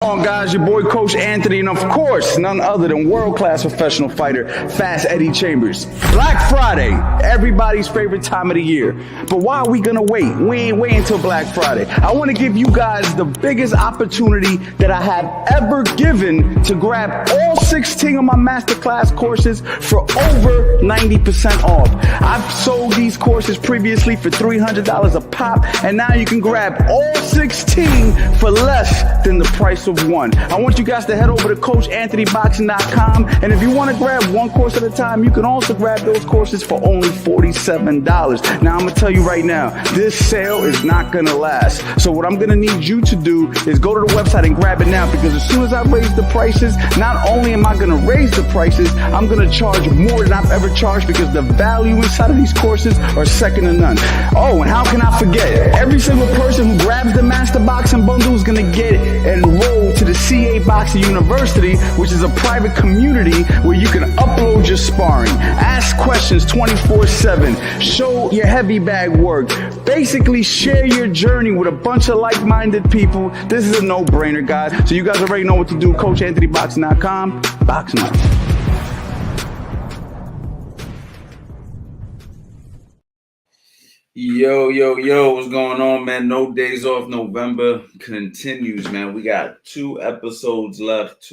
On, guys, your boy Coach Anthony, and of course, none other than world-class professional fighter, Fast Eddie Chambers. Black Friday, everybody's favorite time of the year. But why are we gonna wait? We ain't waiting until Black Friday. I want to give you guys the biggest opportunity that I have ever given to grab all 16 of my masterclass courses for over 90% off. I've sold these courses previously for $300 a pop, and now you can grab all 16 for less than the price of one. I want you guys to head over to CoachAnthonyBoxing.com, and if you want to grab one course at a time, you can also grab those courses for only $47. Now, I'm going to tell you right now, this sale is not going to last. So what I'm going to need you to do is go to the website and grab it now, because as soon as I raise the prices, not only am I going to raise the prices, I'm going to charge more than I've ever charged, because the value inside of these courses are second to none. Oh, and how can I forget? Every single person who grabs the Master Boxing Bundle is going to get enrolled to the CA Boxing University, which is a private community where you can upload your sparring, ask questions 24/7, show your heavy bag work, basically share your journey with a bunch of like-minded people. This is a no-brainer, guys. So you guys already know what to do. CoachAnthonyBoxing.com. Boxing up. Yo, what's going on, man? No Days Off November continues, man. We got two episodes left.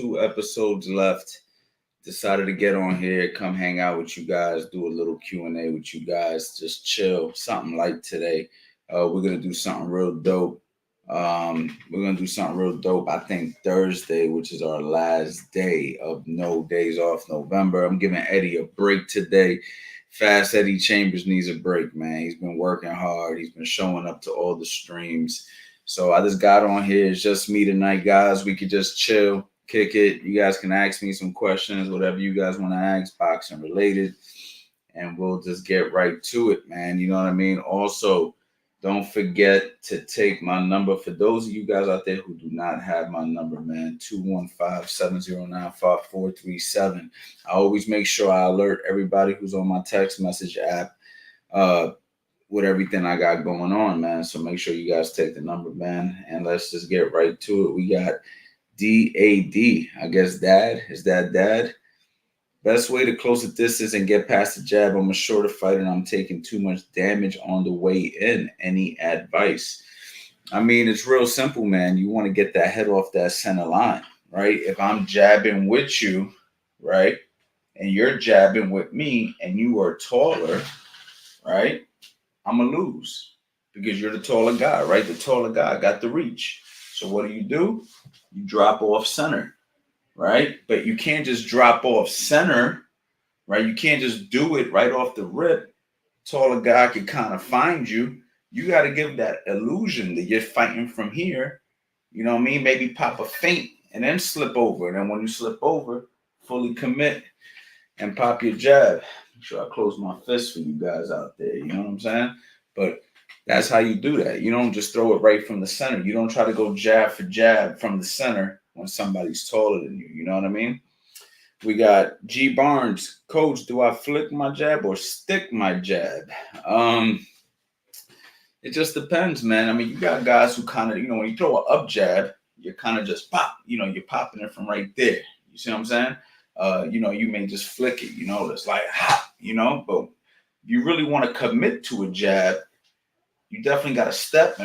Decided to get on here, come hang out with you guys, do a little Q&A with you guys, just chill, something like today. We're going to do something real dope. I think Thursday, which is our last day of No Days Off November. I'm giving Eddie a break today. Fast Eddie Chambers needs a break, man. He's been working hard. He's been showing up to all the streams. So I just got on here. It's just me tonight, guys. We could just chill, kick it. You guys can ask me some questions, whatever you guys want to ask, boxing related, and we'll just get right to it, man. You know what I mean? Also, don't forget to take my number. For those of you guys out there who do not have my number, man, 215-709-5437. I always make sure I alert everybody who's on my text message app with everything I got going on, man. So make sure you guys take the number, man, and let's just get right to it. We got DAD. I guess dad. Is that dad? Best way to close the distance and get past the jab. I'm a shorter fighter and I'm taking too much damage on the way in. Any advice? I mean, it's real simple, man. You want to get that head off that center line, right? If I'm jabbing with you, right, and you're jabbing with me and you are taller, right, I'm going to lose because you're the taller guy, right? The taller guy got the reach. So what do? You drop off center. Right? But you can't just drop off center, right? You can't just do it right off the rip. Taller guy can kind of find you. You got to give that illusion that you're fighting from here. You know what I mean? Maybe pop a feint and then slip over. And then when you slip over, fully commit and pop your jab. Make sure I close my fist for you guys out there. You know what I'm saying? But that's how you do that. You don't just throw it right from the center. You don't try to go jab for jab from the center when somebody's taller than you. You know what I mean? We got G Barnes. Coach, do I flick my jab or stick my jab? It just depends, man. I mean, you got guys who kind of, when you throw an up jab, you're kind of just pop. You're popping it from right there. You see what I'm saying? You may just flick it. It's like, ha, but you really want to commit to a jab, you definitely got to step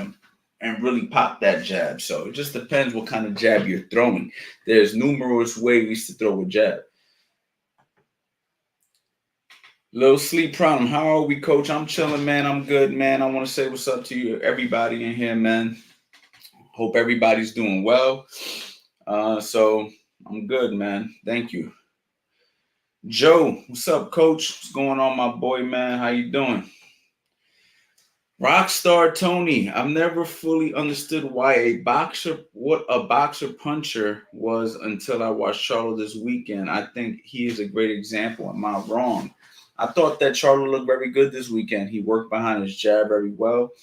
and really pop that jab. So it just depends what kind of jab you're throwing. There's numerous ways to throw a jab. Little sleep problem. How are we, Coach? I'm chilling, man. I'm good, man. I want to say what's up to you, everybody in here, man. Hope everybody's doing well. So I'm good, man. Thank you. Joe, what's up, Coach? What's going on, my boy, man? How you doing? Rockstar Tony, I've never fully understood what a boxer puncher was until I watched Charlo this weekend. I think he is a great example. Am I wrong? I thought that Charlo looked very good this weekend. He worked behind his jab very well.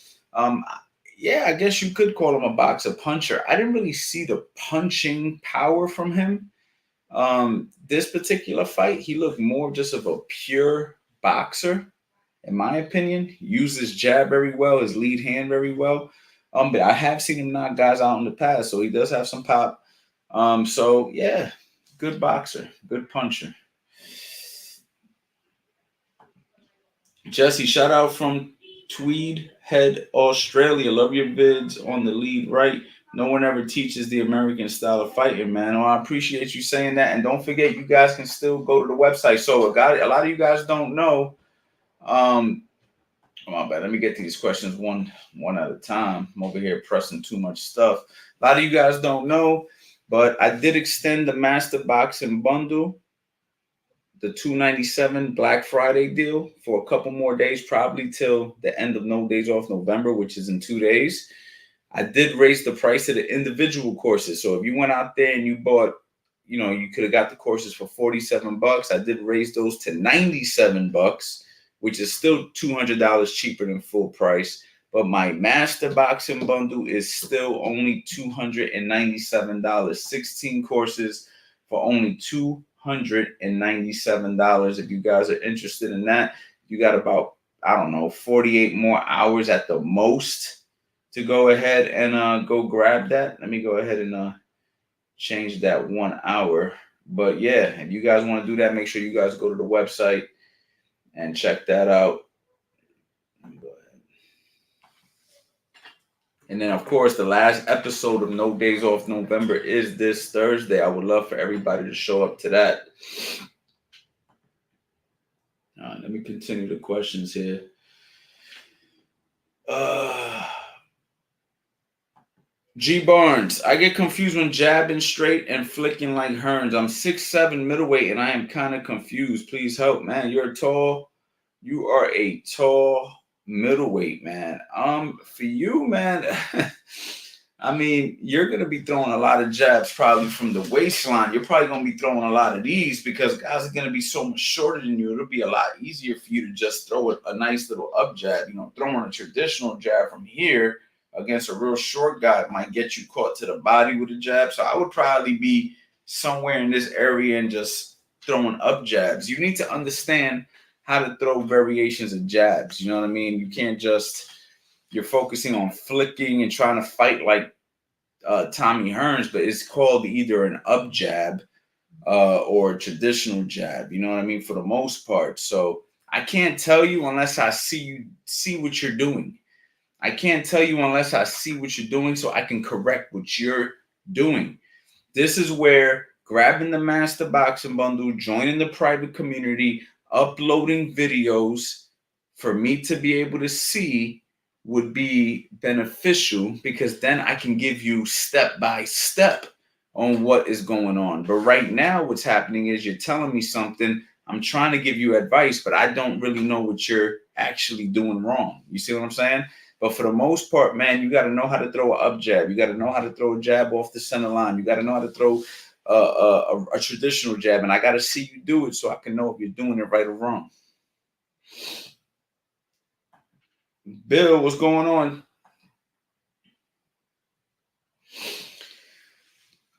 Yeah, I guess you could call him a boxer puncher. I didn't really see the punching power from him. This particular fight, he looked more just of a pure boxer. In my opinion, used his jab very well, his lead hand very well. But I have seen him knock guys out in the past, so he does have some pop. So yeah, good boxer, good puncher. Jesse, shout out from Tweed Head, Australia. Love your vids on the lead, right? No one ever teaches the American style of fighting, man. Oh, I appreciate you saying that. And don't forget, you guys can still go to the website. So a lot of you guys don't know. Oh, my bad. Let me get to these questions one at a time. I'm over here pressing too much stuff. A lot of you guys don't know, but I did extend the Master Boxing Bundle, the 297 Black Friday deal, for a couple more days, probably till the end of No Days Off November, which is in 2 days. I did raise the price of the individual courses. So if you went out there and you bought, you could have got the courses for $47. I did raise those to $97, which is still $200 cheaper than full price. But my master boxing bundle is still only $297. 16 courses for only $297. If you guys are interested in that, you got about, I don't know, 48 more hours at the most to go ahead and go grab that. Let me go ahead and change that 1 hour. But yeah, if you guys want to do that, make sure you guys go to the website and check that out. And then, of course, the last episode of No Days Off November is this Thursday. I would love for everybody to show up to that. All right, let me continue the questions here. G Barnes, I get confused when jabbing straight and flicking like Hearns. I'm 6'7" middleweight and I am kind of confused. Please help, man. You are a tall middleweight, man. For you, man, I mean, you're gonna be throwing a lot of jabs probably from the waistline. You're probably gonna be throwing a lot of these because guys are gonna be so much shorter than you. It'll be a lot easier for you to just throw a nice little up jab. Throwing a traditional jab from here against a real short guy might get you caught to the body with a jab. So I would probably be somewhere in this area and just throwing up jabs. You need to understand how to throw variations of jabs. You know what I mean? You can't just, you're focusing on flicking and trying to fight like Tommy Hearns, but it's called either an up jab or a traditional jab. You know what I mean? For the most part. So I can't tell you unless I see what you're doing. I can't tell you unless I see what you're doing so I can correct what you're doing. This is where grabbing the Master Boxing Bundle, joining the private community, uploading videos for me to be able to see would be beneficial, because then I can give you step by step on what is going on. But right now, what's happening is you're telling me something. I'm trying to give you advice, but I don't really know what you're actually doing wrong. You see what I'm saying? But for the most part, man, you got to know how to throw an up jab. You got to know how to throw a jab off the center line. You got to know how to throw a traditional jab. And I got to see you do it so I can know if you're doing it right or wrong. Bill, what's going on?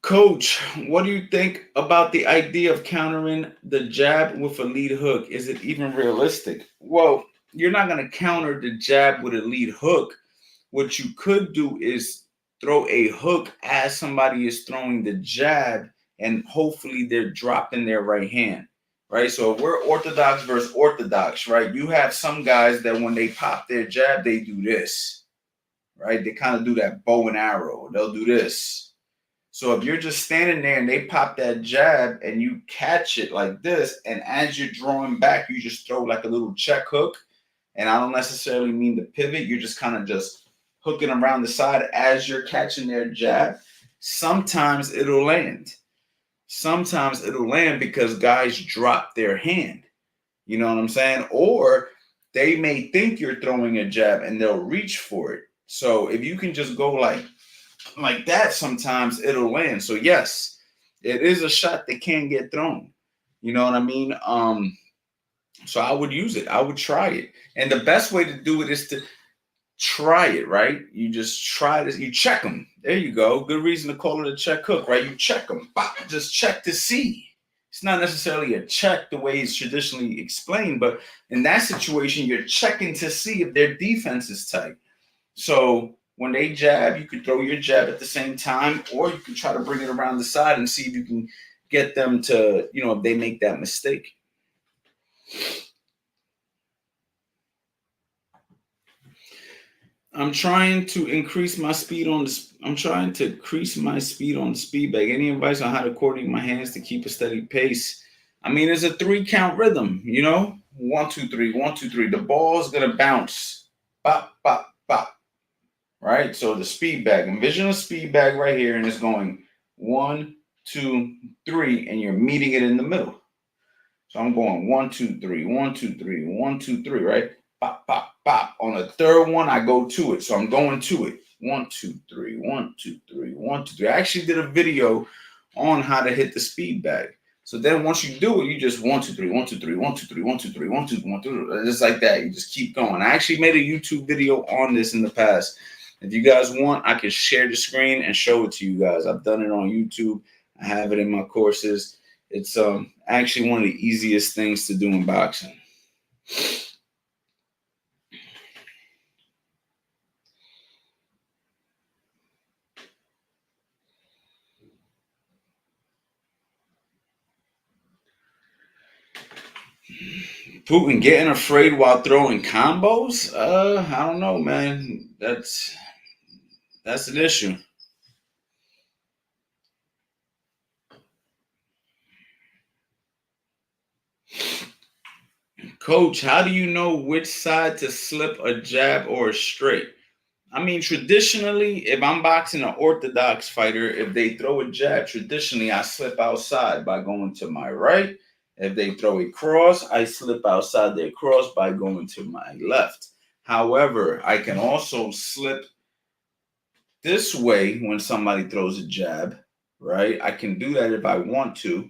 Coach, what do you think about the idea of countering the jab with a lead hook? Is it even realistic? Well, you're not going to counter the jab with a lead hook. What you could do is throw a hook as somebody is throwing the jab, and hopefully they're dropping their right hand, right? So if we're orthodox versus orthodox, right? You have some guys that when they pop their jab, they do this, right? They kind of do that bow and arrow. They'll do this. So if you're just standing there and they pop that jab and you catch it like this, and as you're drawing back, you just throw like a little check hook. And I don't necessarily mean the pivot. You're just kind of just hooking around the side as you're catching their jab. Sometimes it'll land. Sometimes it'll land because guys drop their hand. You know what I'm saying? Or they may think you're throwing a jab and they'll reach for it. So if you can just go like that, sometimes it'll land. So yes, it is a shot that can get thrown. You know what I mean? So I would use it. I would try it. And the best way to do it is to try it, right? You just try this. You check them. There you go. Good reason to call it a check hook, right? You check them. Just check to see. It's not necessarily a check the way it's traditionally explained, but in that situation, you're checking to see if their defense is tight. So when they jab, you can throw your jab at the same time, or you can try to bring it around the side and see if you can get them to, if they make that mistake. I'm trying to increase my speed on the. I'm trying to increase my speed on the speed bag. Any advice on how to coordinate my hands to keep a steady pace? I mean, it's a 3-count rhythm. 1, 2, 3, 1, 2, 3. The ball's gonna bounce, bop, bop, bop. Right. So the speed bag. Envision a speed bag right here, and it's going 1, 2, 3, and you're meeting it in the middle. So I'm going 1, 2, 3, 1, 2, 3, 1, 2, 3, right? Pop, pop, pop. On the third one, I go to it. So I'm going to it. 1, 2, 3, 1, 2, 3, 1, 2, 3. I actually did a video on how to hit the speed bag. So then once you do it, you just 1, 2, 3, 1, 2, 3, 1, 2, 3, 1, 2, 3, 1, 2, 1, 2, just like that. You just keep going. I actually made a YouTube video on this in the past. If you guys want, I can share the screen and show it to you guys. I've done it on YouTube. I have it in my courses. It's actually one of the easiest things to do in boxing. Putin getting afraid while throwing combos? I don't know, man. That's an issue. Coach, how do you know which side to slip a jab or a straight? I mean, traditionally, if I'm boxing an orthodox fighter, if they throw a jab, traditionally I slip outside by going to my right. If they throw a cross, I slip outside their cross by going to my left. However, I can also slip this way when somebody throws a jab, right? I can do that if I want to.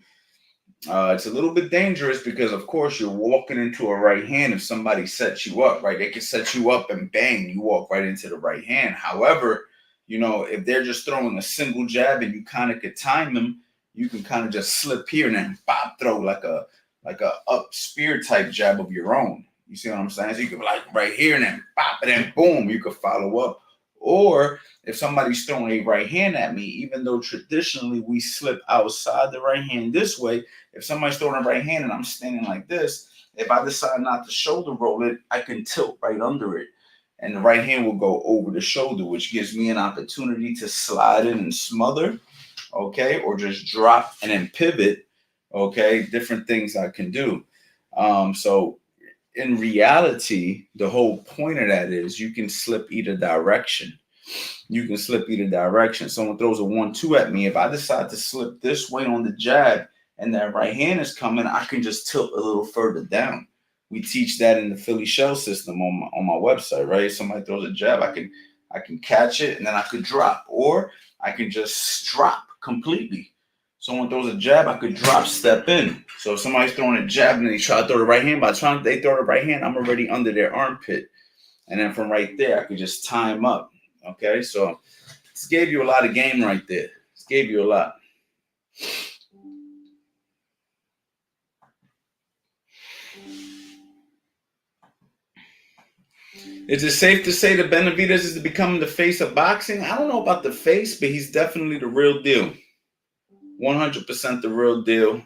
It's a little bit dangerous because, of course, you're walking into a right hand. If somebody sets you up, right, they can set you up and bang, you walk right into the right hand. However, if they're just throwing a single jab and you kind of could time them, you can kind of just slip here and then pop, throw like a up spear type jab of your own. You see what I'm saying? So you could like right here and then pop, and then boom, you could follow up. Or if somebody's throwing a right hand at me, even though traditionally we slip outside the right hand this way, if somebody's throwing a right hand and I'm standing like this, if I decide not to shoulder roll it, I can tilt right under it. And the right hand will go over the shoulder, which gives me an opportunity to slide in and smother, okay, or just drop and then pivot, okay, different things I can do. So in reality, the whole point of that is you can slip either direction. You can slip either direction. Someone throws a 1-2 at me. If I decide to slip this way on the jab and that right hand is coming, I can just tilt a little further down. We teach that in the Philly shell system on my website, right? Somebody throws a jab, I can catch it and then I could drop, or I can just drop completely. Someone throws a jab, I could drop, step in. So if somebody's throwing a jab and they try to throw the right hand, by the time they throw the right hand, I'm already under their armpit. And then from right there, I could just tie them up. Okay, so this gave you a lot of game right there. This gave you a lot. Is it safe to say that Benavidez is becoming the face of boxing? I don't know about the face, but he's definitely the real deal. 100% the real deal.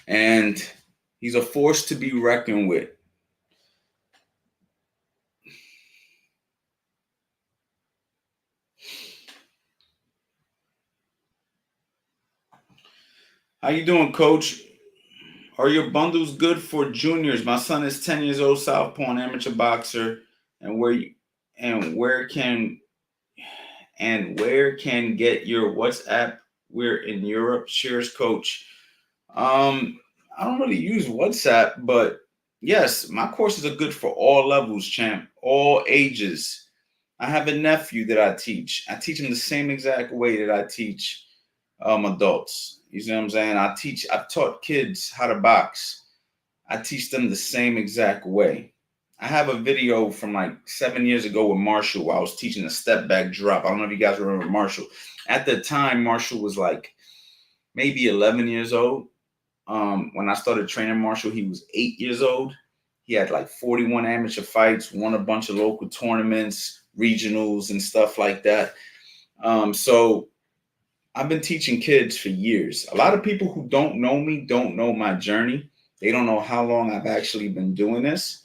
And he's a force to be reckoned with. How you doing, Coach? Are your bundles good for juniors? My son is 10 years old, southpaw, an amateur boxer, and where can get your WhatsApp? We're in Europe. Cheers, Coach. I don't really use WhatsApp, but yes, my courses are good for all levels, champ, all ages. I have a nephew that I teach. I teach him the same exact way that I teach adults. You see what I'm saying? I've taught kids how to box. I teach them the same exact way. I have a video from like 7 years ago with Marshall where I was teaching a step back drop. I don't know if you guys remember Marshall. At the time, Marshall was like maybe 11 years old. When I started training Marshall, he was 8 years old. He had like 41 amateur fights, won a bunch of local tournaments, regionals and stuff like that. So I've been teaching kids for years. A lot of people who don't know me don't know my journey. They don't know how long I've actually been doing this.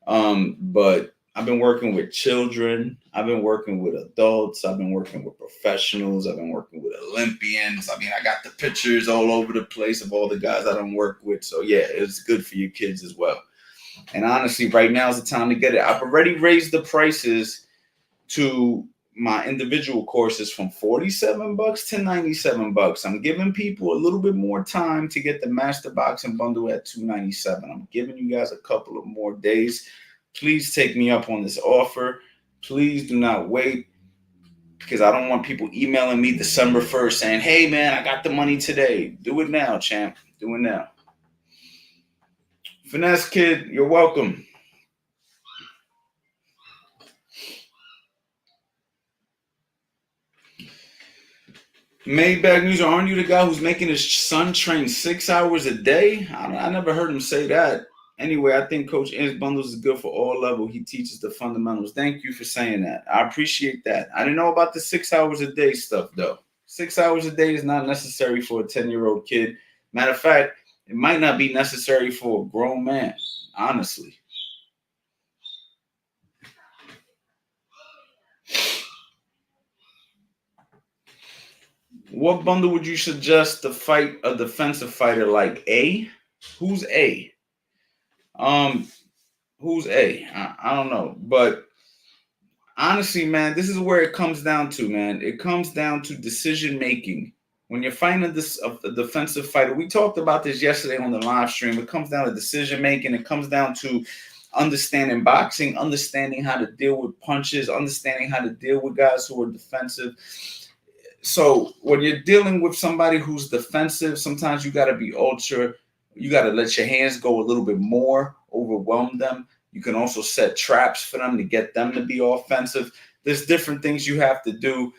But I've been working with children. I've been working with adults. I've been working with professionals. I've been working with Olympians. I mean, I got the pictures all over the place of all the guys I don't work with. So yeah, it's good for your kids as well. And honestly, right now is the time to get it. I've already raised the prices to my individual courses from $47 to $97. I'm giving people a little bit more time to get the Master Boxing Bundle at $297. I'm giving you guys a couple of more days. Please take me up on this offer. Please do not wait, because I don't want people emailing me December 1st saying, hey man, I got the money today. Do it now, champ. Do it now. Finesse Kid, you're welcome. Maybach News, aren't you the guy who's making his son train 6 hours a day? I never heard him say that. Anyway, I think Coach N's bundles is good for all level. He teaches the fundamentals. Thank you for saying that. I appreciate that. I didn't know about the 6 hours a day stuff, though. 6 hours a day is not necessary for a 10-year-old kid. Matter of fact, it might not be necessary for a grown man, honestly. What bundle would you suggest to fight a defensive fighter like A? Who's A? Who's A? I don't know. But honestly, man, this is where it comes down to, man. It comes down to decision making. When you're fighting a defensive fighter, we talked about this yesterday on the live stream. It comes down to decision making. It comes down to understanding boxing, understanding how to deal with punches, understanding how to deal with guys who are defensive. So when you're dealing with somebody who's defensive, sometimes you got to be ultra. You got to let your hands go a little bit more, overwhelm them. You can also set traps for them to get them to be offensive. There's different things you have to do.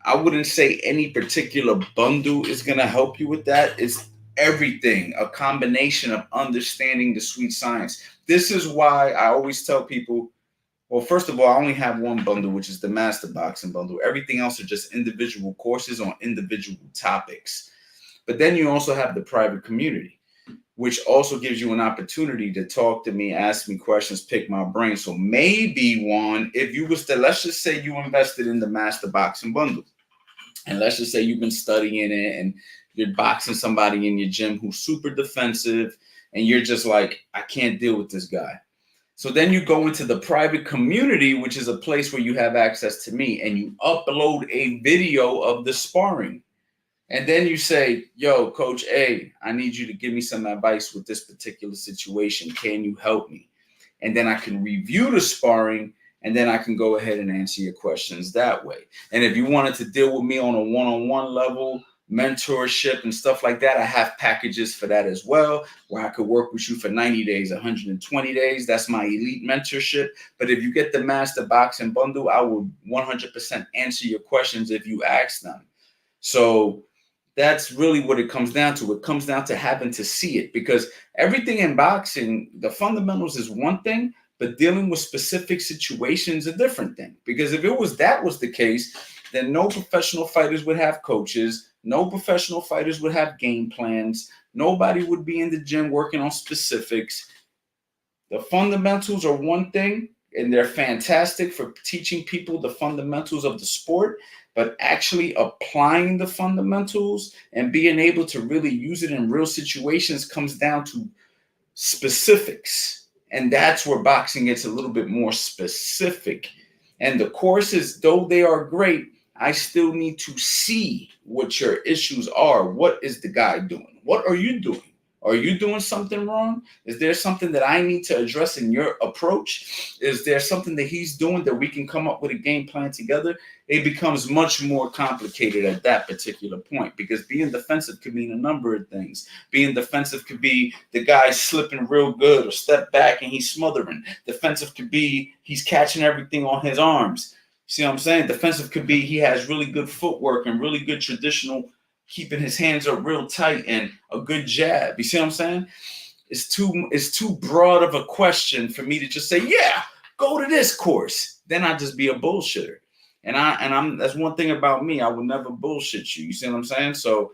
I wouldn't say any particular bundle is going to help you with that. It's everything, a combination of understanding the sweet science. This is why I always tell people, well, first of all, I only have one bundle, which is the Master Boxing Bundle. Everything else are just individual courses on individual topics. But then you also have the private community, which also gives you an opportunity to talk to me, ask me questions, pick my brain. So maybe one, if you was to, let's just say you invested in the Master Boxing Bundle, and let's just say you've been studying it and you're boxing somebody in your gym who's super defensive, and you're just like, I can't deal with this guy. So then you go into the private community, which is a place where you have access to me, and you upload a video of the sparring. And then you say, yo, Coach A, I need you to give me some advice with this particular situation. Can you help me? And then I can review the sparring, and then I can go ahead and answer your questions that way. And if you wanted to deal with me on a one-on-one level, mentorship and stuff like that, I have packages for that as well, where I could work with you for 90 days, 120 days. That's my elite mentorship. But if you get the Master Boxing Bundle, I will 100% answer your questions if you ask them. So that's really what it comes down to. It comes down to having to see it, because everything in boxing, the fundamentals is one thing, but dealing with specific situations is a different thing. Because if that was the case, then no professional fighters would have coaches. No professional fighters would have game plans. Nobody would be in the gym working on specifics. The fundamentals are one thing, and they're fantastic for teaching people the fundamentals of the sport, but actually applying the fundamentals and being able to really use it in real situations comes down to specifics. And that's where boxing gets a little bit more specific. And the courses, though they are great, I still need to see what your issues are. What is the guy doing? What are you doing? Are you doing something wrong? Is there something that I need to address in your approach? Is there something that he's doing that we can come up with a game plan together? It becomes much more complicated at that particular point, because being defensive could mean a number of things. Being defensive could be the guy slipping real good or step back and he's smothering. Defensive could be he's catching everything on his arms. See what I'm saying? Defensive could be he has really good footwork and really good traditional, keeping his hands up real tight and a good jab. You see what I'm saying? It's too broad of a question for me to just say, yeah, go to this course. then I just be a bullshitter. And I'm that's one thing about me. I would never bullshit you. You see what I'm saying? So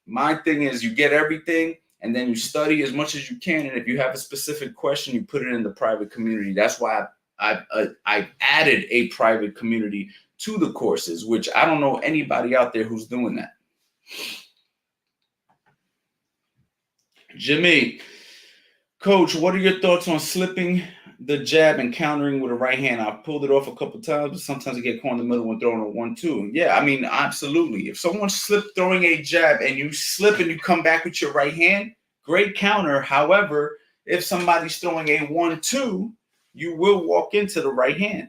my thing is you get everything and then you study as much as you can. And if you have a specific question, you put it in the private community. That's why I've added a private community to the courses, which I don't know anybody out there who's doing that. Jimmy, Coach, what are your thoughts on slipping the jab and countering with a right hand? I've pulled it off a couple times, but sometimes I get caught in the middle when throwing a 1-2. Yeah, I mean, absolutely. If someone slipped throwing a jab and you slip and you come back with your right hand, great counter. However, if somebody's throwing a 1-2, you will walk into the right hand.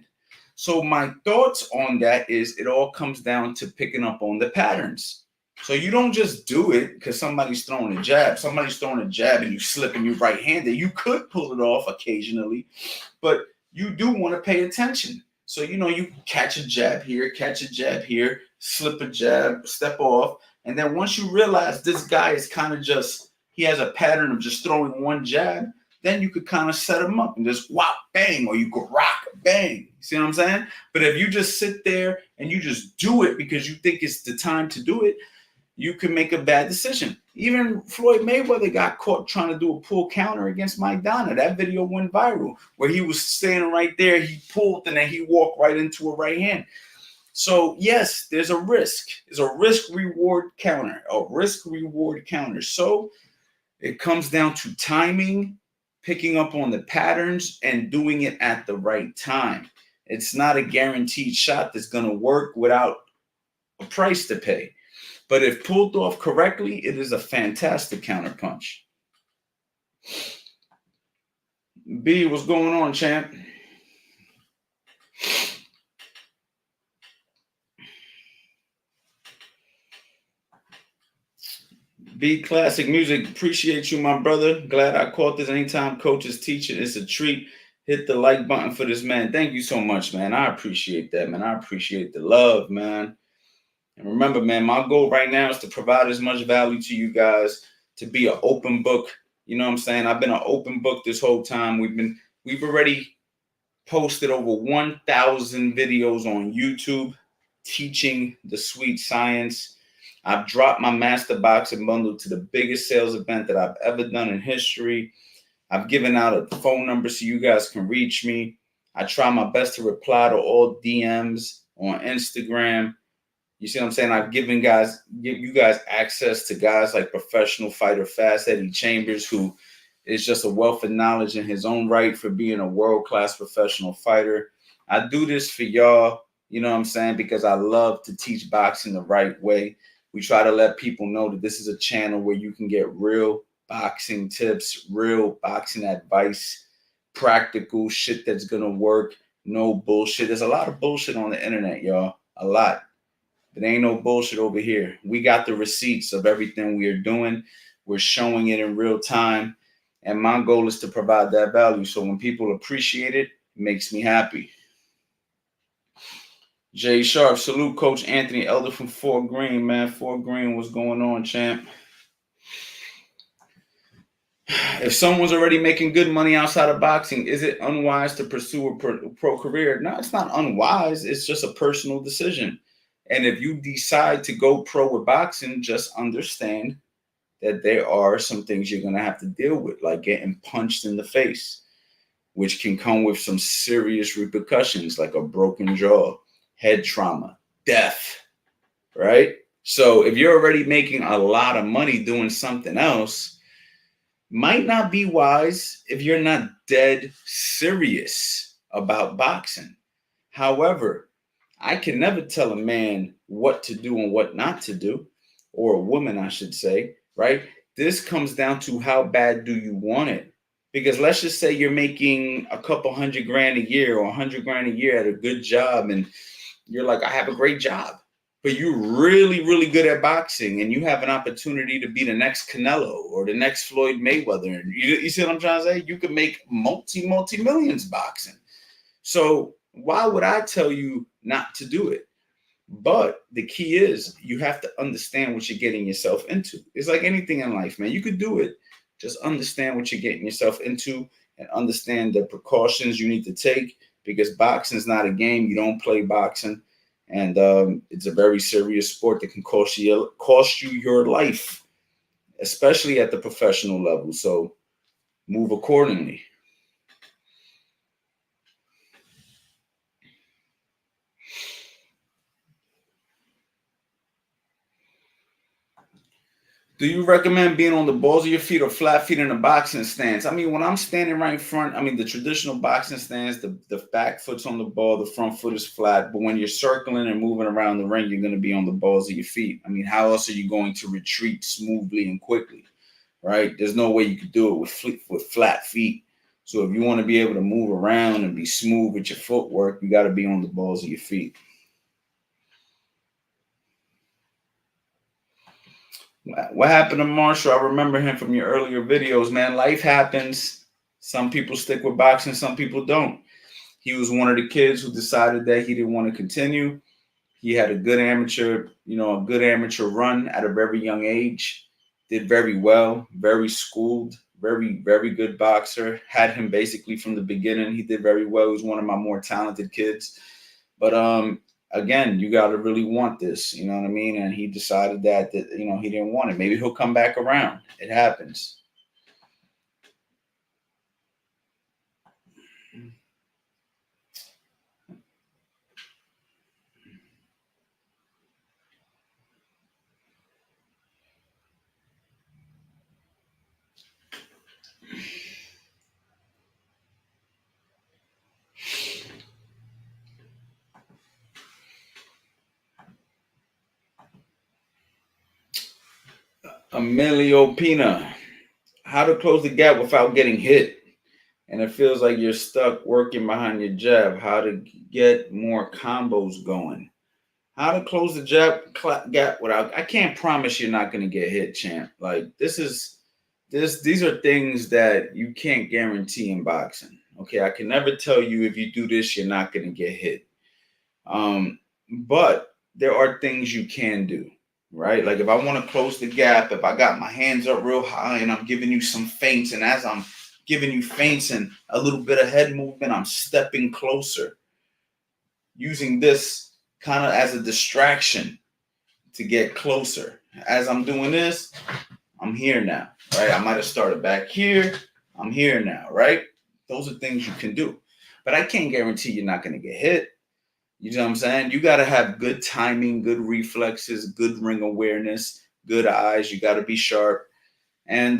So my thoughts on that is it all comes down to picking up on the patterns. So you don't just do it because somebody's throwing a jab. Somebody's throwing a jab and you slip and you're right-handed. You could pull it off occasionally, but you do want to pay attention. So, you catch a jab here, slip a jab, step off. And then once you realize this guy is kind of he has a pattern of just throwing one jab, then you could kind of set him up and just whop, bang, or you could rock, bang. See what I'm saying? But if you just sit there and you just do it because you think it's the time to do it, you can make a bad decision. Even Floyd Mayweather got caught trying to do a pull counter against Mike Donna. That video went viral where he was standing right there. He pulled and then he walked right into a right hand. So, yes, there's a risk. There's a risk-reward counter, So it comes down to timing, picking up on the patterns, and doing it at the right time. It's not a guaranteed shot that's going to work without a price to pay. But if pulled off correctly, it is a fantastic counterpunch. B, what's going on, champ? B, classic music. Appreciate you, my brother. Glad I caught this. Anytime coach is teaching, it's a treat. Hit the like button for this man. Thank you so much, man. I appreciate that, man. I appreciate the love, man. And remember, man, my goal right now is to provide as much value to you guys, to be an open book. You know what I'm saying? I've been an open book this whole time. We've already posted over 1,000 videos on YouTube teaching the sweet science. I've dropped my master boxing bundle to the biggest sales event that I've ever done in history. I've given out a phone number so you guys can reach me. I try my best to reply to all DMs on Instagram. You see what I'm saying? I've give you guys access to guys like professional fighter Fast Eddie Chambers, who is just a wealth of knowledge in his own right for being a world-class professional fighter. I do this for y'all, you know what I'm saying, because I love to teach boxing the right way. We try to let people know that this is a channel where you can get real boxing tips, real boxing advice, practical shit that's going to work, no bullshit. There's a lot of bullshit on the internet, y'all, a lot. There ain't no bullshit over here. We got the receipts of everything we are doing. We're showing it in real time. And my goal is to provide that value. So when people appreciate it, it makes me happy. Jay Sharp, salute Coach Anthony Elder from Fort Greene, man. Fort Greene, what's going on, champ? If someone's already making good money outside of boxing, is it unwise to pursue a pro career? No, it's not unwise. It's just a personal decision. And if you decide to go pro with boxing, just understand that there are some things you're going to have to deal with, like getting punched in the face, which can come with some serious repercussions, like a broken jaw, head trauma, death, right? So if you're already making a lot of money doing something else, might not be wise if you're not dead serious about boxing. However, I can never tell a man what to do and what not to do, or a woman, I should say, right? This comes down to how bad do you want it? Because let's just say you're making a couple $100,000 a year or $100,000 a year at a good job, and you're like, I have a great job, but you're really, really good at boxing, and you have an opportunity to be the next Canelo or the next Floyd Mayweather. And you see what I'm trying to say? You could make multi-millions boxing. So why would I tell you not to do it? But the key is you have to understand what you're getting yourself into. It's like anything in life, man. You could do it. Just understand what you're getting yourself into and understand the precautions you need to take because boxing is not a game. You don't play boxing, and it's a very serious sport that can cost you your life, especially at the professional level. So move accordingly. Do you recommend being on the balls of your feet or flat feet in a boxing stance? I mean, when I'm standing right in front, I mean, the traditional boxing stance, the back foot's on the ball, the front foot is flat. But when you're circling and moving around the ring, you're going to be on the balls of your feet. I mean, how else are you going to retreat smoothly and quickly, right? There's no way you could do it with flat feet. So if you want to be able to move around and be smooth with your footwork, you got to be on the balls of your feet. What happened to Marshall? I remember him from your earlier videos, man. Life happens. Some people stick with boxing, some people don't. He was one of the kids who decided that he didn't want to continue. He had a good amateur, a good amateur run at a very young age. Did very well, very schooled, very, very good boxer. Had him basically from the beginning. He did very well. He was one of my more talented kids. But again, you got to really want this, you know what I mean? And he decided that he didn't want it. Maybe he'll come back around. It happens. Emilio Pina, how to close the gap without getting hit? And it feels like you're stuck working behind your jab. How to get more combos going? How to close the gap without? I can't promise you're not going to get hit, champ. Like these are things that you can't guarantee in boxing. Okay, I can never tell you if you do this, you're not going to get hit. But there are things you can do, right? Like if I want to close the gap, if I got my hands up real high and I'm giving you some feints, and as I'm giving you feints and a little bit of head movement, I'm stepping closer, using this kind of as a distraction to get closer. As I'm doing this, I'm here now, right? I might have started back here. I'm here now, right? Those are things you can do. But I can't guarantee you're not going to get hit. You know what I'm saying? You got to have good timing, good reflexes, good ring awareness, good eyes. You got to be sharp. And,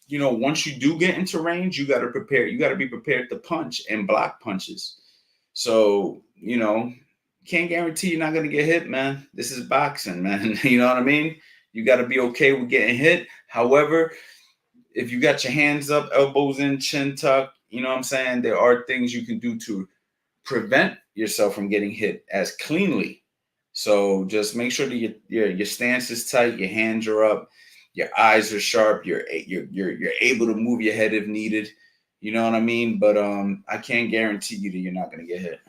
once you do get into range, you got to prepare. You got to be prepared to punch and block punches. So, can't guarantee you're not going to get hit, man. This is boxing, man. You know what I mean? You got to be okay with getting hit. However, if you got your hands up, elbows in, chin tuck, you know what I'm saying? There are things you can do to prevent yourself from getting hit as cleanly. So just make sure that your stance is tight, your hands are up, your eyes are sharp, you're able to move your head if needed. You know what I mean? But I can't guarantee you that you're not going to get hit.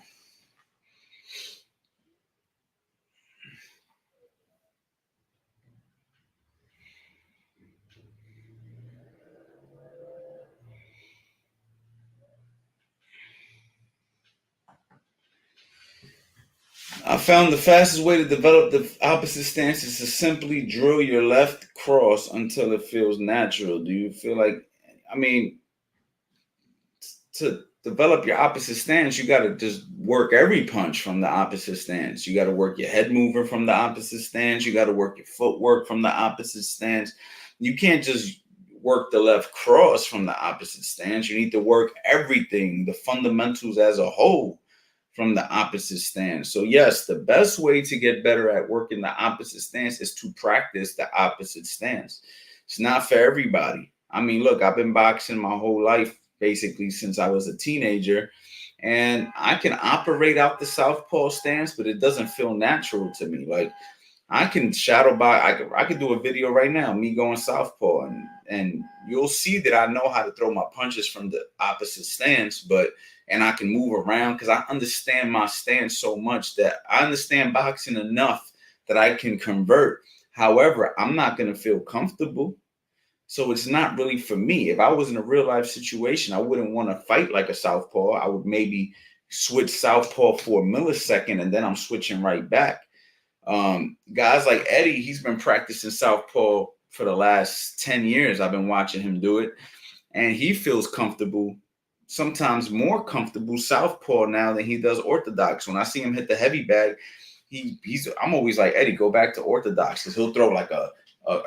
I found the fastest way to develop the opposite stance is to simply drill your left cross until it feels natural. Do you feel like, I mean, to develop your opposite stance, you got to just work every punch from the opposite stance. You got to work your head mover from the opposite stance. You got to work your footwork from the opposite stance. You can't just work the left cross from the opposite stance. You need to work everything, the fundamentals as a whole, from the opposite stance. So yes, the best way to get better at working the opposite stance is to practice the opposite stance. It's not for everybody. I mean, look, I've been boxing my whole life, basically since I was a teenager, and I can operate out the southpaw stance, but it doesn't feel natural to me. Like I can shadow box. I could do a video right now, me going southpaw, and you'll see that I know how to throw my punches from the opposite stance, and I can move around because I understand my stance so much that I understand boxing enough that I can convert. However, I'm not going to feel comfortable. So it's not really for me. If I was in a real life situation, I wouldn't want to fight like a southpaw. I would maybe switch southpaw for a millisecond and then I'm switching right back. Guys like Eddie, he's been practicing southpaw for the last 10 years. I've been watching him do it, and he feels comfortable, sometimes more comfortable southpaw now than he does orthodox. When I see him hit the heavy bag, I'm always like, Eddie, go back to orthodox, because he'll throw like a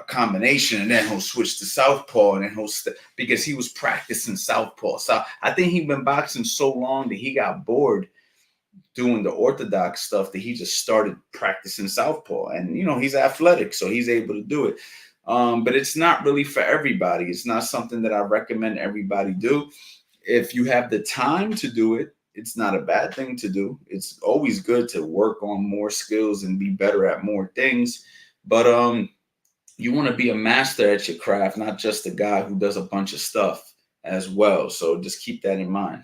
combination and then he'll switch to southpaw and then because he was practicing southpaw. So I think he's been boxing so long that he got bored doing the orthodox stuff that he just started practicing southpaw. And he's athletic, so he's able to do it. But it's not really for everybody. It's not something that I recommend everybody do. If you have the time to do it, it's not a bad thing to do. It's always good to work on more skills and be better at more things. But you want to be a master at your craft, not just a guy who does a bunch of stuff as well. So just keep that in mind.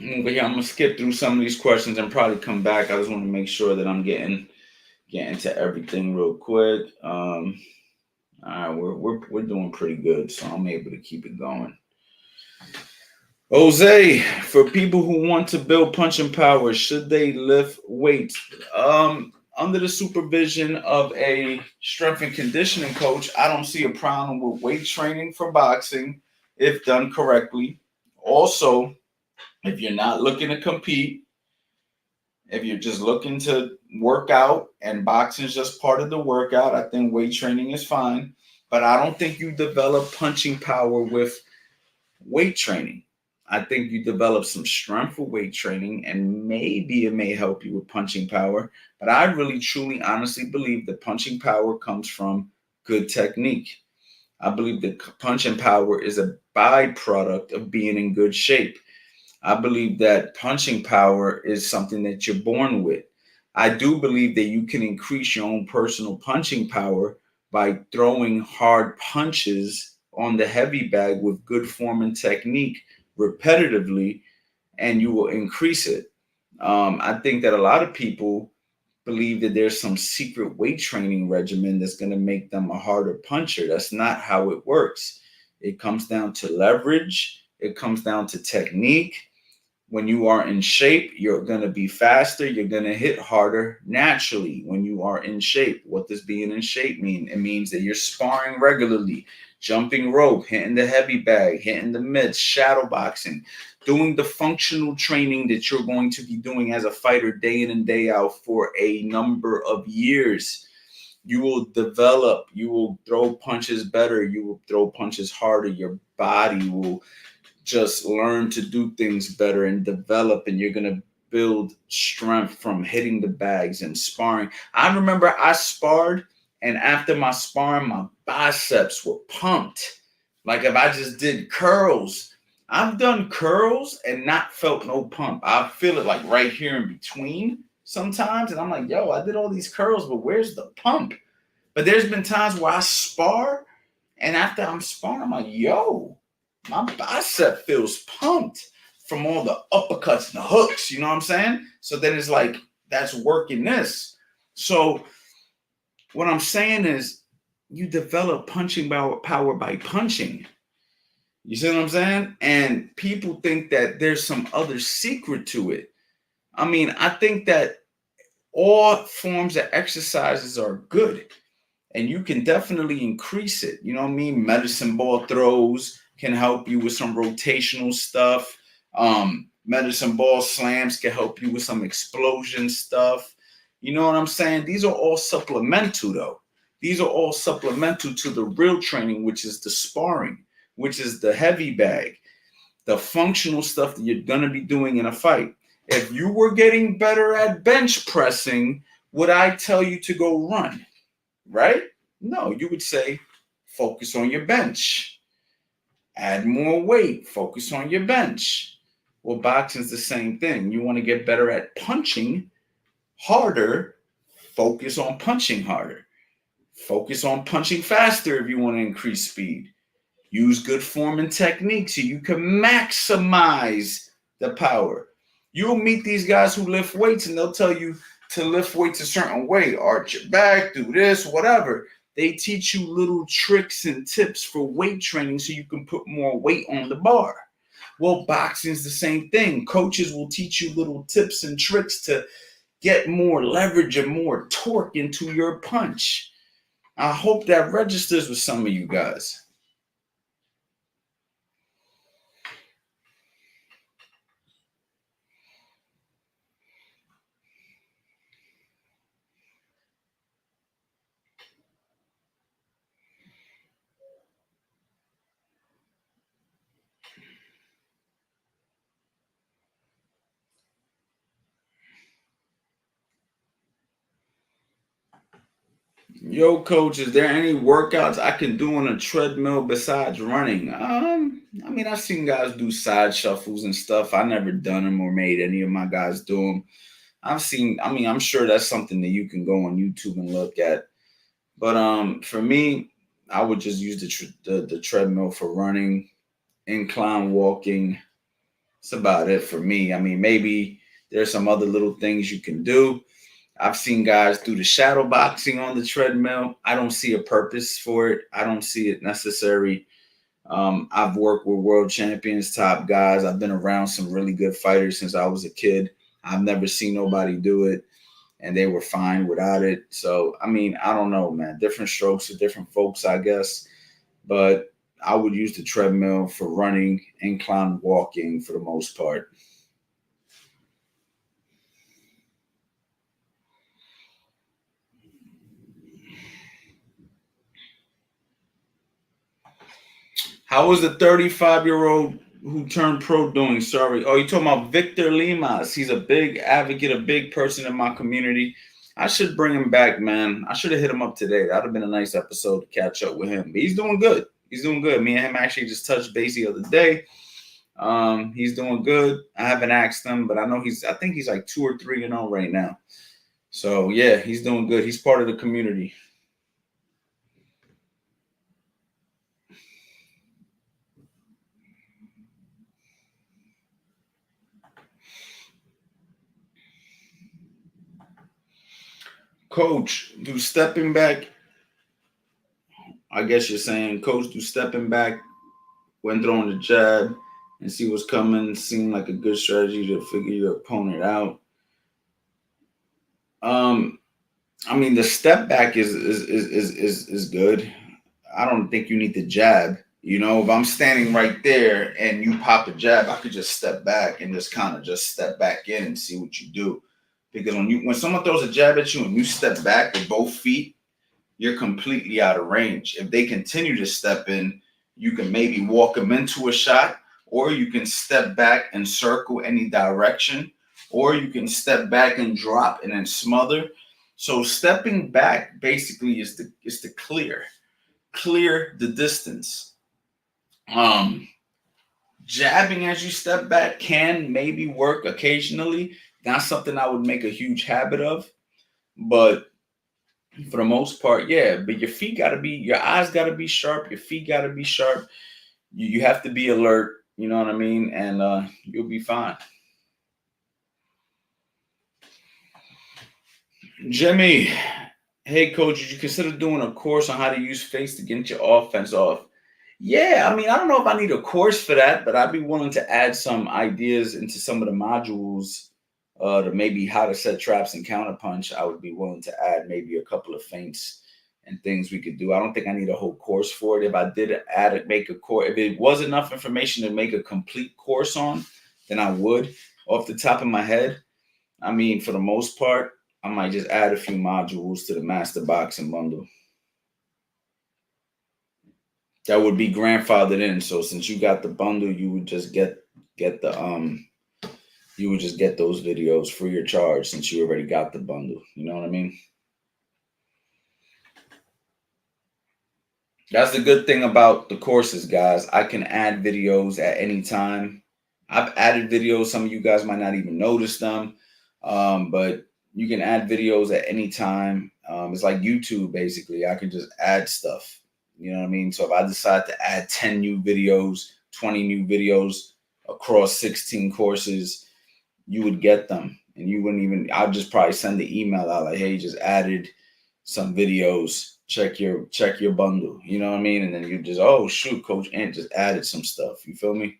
But yeah, I'm gonna skip through some of these questions and probably come back. I just want to make sure that I'm getting to everything real quick. All right, we're doing pretty good, so I'm able to keep it going. Jose, for people who want to build punching power, should they lift weights? Under the supervision of a strength and conditioning coach, I don't see a problem with weight training for boxing if done correctly. Also, if you're not looking to compete, if you're just looking to work out and boxing is just part of the workout, I think weight training is fine. But I don't think you develop punching power with weight training. I think you develop some strength with weight training, and maybe it may help you with punching power. But I really, truly, honestly believe that punching power comes from good technique. I believe that punching power is a byproduct of being in good shape. I believe that punching power is something that you're born with. I do believe that you can increase your own personal punching power by throwing hard punches on the heavy bag with good form and technique repetitively, and you will increase it. I think that a lot of people believe that there's some secret weight training regimen that's going to make them a harder puncher. That's not how it works. It comes down to leverage, it comes down to technique. When you are in shape, you're going to be faster. You're going to hit harder naturally when you are in shape. What does being in shape mean? It means that you're sparring regularly, jumping rope, hitting the heavy bag, hitting the mitts, shadow boxing, doing the functional training that you're going to be doing as a fighter day in and day out for a number of years. You will develop, you will throw punches better, you will throw punches harder, your body will just learn to do things better and develop, and you're going to build strength from hitting the bags and sparring. I remember I sparred, and after my sparring, my biceps were pumped. Like if I just did curls. I've done curls and not felt no pump. I feel it like right here in between sometimes, and I'm like, yo, I did all these curls, but where's the pump? But there's been times where I spar, and after I'm sparring, I'm like, yo, my bicep feels pumped from all the uppercuts and the hooks, you know what I'm saying? So then it's like, that's working this. So what I'm saying is you develop punching power by punching. You see what I'm saying? And people think that there's some other secret to it. I mean, I think that all forms of exercises are good, and you can definitely increase it. You know what I mean? Medicine ball throws can help you with some rotational stuff. Medicine ball slams can help you with some explosion stuff. You know what I'm saying? These are all supplemental, though. These are all supplemental to the real training, which is the sparring, which is the heavy bag, the functional stuff that you're going to be doing in a fight. If you were getting better at bench pressing, would I tell you to go run? Right? No, you would say, focus on your bench. Add more weight. Focus on your bench. Well, boxing's the same thing. You want to get better at punching harder. Focus on punching harder. Focus on punching faster if you want to increase speed. Use good form and technique so you can maximize the power. You'll meet these guys who lift weights and they'll tell you to lift weights a certain way, arch your back, do this, whatever. They teach you little tricks and tips for weight training so you can put more weight on the bar. Well, boxing is the same thing. Coaches will teach you little tips and tricks to get more leverage and more torque into your punch. I hope that registers with some of you guys. Yo, coach, is there any workouts I can do on a treadmill besides running? I mean, I've seen guys do side shuffles and stuff. I never done them or made any of my guys do them. I mean, I'm sure that's something that you can go on YouTube and look at. But for me, I would just use the treadmill for running, incline walking. That's about it for me. I mean, maybe there's some other little things you can do. I've seen guys do the shadow boxing on the treadmill. I don't see a purpose for it. I don't see it necessary. I've worked with world champions, top guys. I've been around some really good fighters since I was a kid. I've never seen nobody do it, and they were fine without it. So, I mean, I don't know, man. Different strokes for different folks, I guess. But I would use the treadmill for running, incline walking for the most part. How was the 35-year-old who turned pro doing? Sorry. Oh, you talking about Victor Limas. He's a big advocate, a big person in my community. I should bring him back, man. I should have hit him up today. That would have been a nice episode to catch up with him. But he's doing good. He's doing good. Me and him actually just touched base the other day. He's doing good. I haven't asked him, but I think he's like 2 or 3 right now. So yeah, he's doing good. He's part of the community. Coach, do stepping back. I guess you're saying, Coach, do stepping back when throwing the jab and see what's coming seem like a good strategy to figure your opponent out. Um, I mean, the step back is good. I don't think you need the jab. You know, if I'm standing right there and you pop a jab, I could just step back and just kind of just step back in and see what you do. Because when someone throws a jab at you and you step back with both feet, you're completely out of range. If they continue to step in, you can maybe walk them into a shot, or you can step back and circle any direction, or you can step back and drop and then smother. So stepping back basically is to clear the distance. Um, Jabbing as you step back can maybe work occasionally. Not something I would make a huge habit of, but for the most part, yeah. But your eyes gotta be sharp, your feet gotta be sharp. You have to be alert. You know what I mean, and you'll be fine. Jimmy, hey coach, did you consider doing a course on how to use face to get your offense off? Yeah, I mean, I don't know if I need a course for that, but I'd be willing to add some ideas into some of the modules to maybe how to set traps and counterpunch. I would be willing to add maybe a couple of feints and things we could do. I don't think I need a whole course for it. If I did add it, make a course, if it was enough information to make a complete course on, then I would off the top of my head. I mean, for the most part, I might just add a few modules to the master boxing bundle that would be grandfathered in. So since you got the bundle, you would just get the you would just get those videos free of charge since you already got the bundle. You know what I mean? That's the good thing about the courses, guys. I can add videos at any time. I've added videos. Some of you guys might not even notice them, but you can add videos at any time. It's like YouTube, basically. I can just add stuff. You know what I mean? So if I decide to add 10 new videos, 20 new videos across 16 courses, you would get them, and you wouldn't even. I'll just probably send the email out like, "Hey, just added some videos. Check your bundle." You know what I mean? And then you just, oh shoot, Coach Ant just added some stuff. You feel me?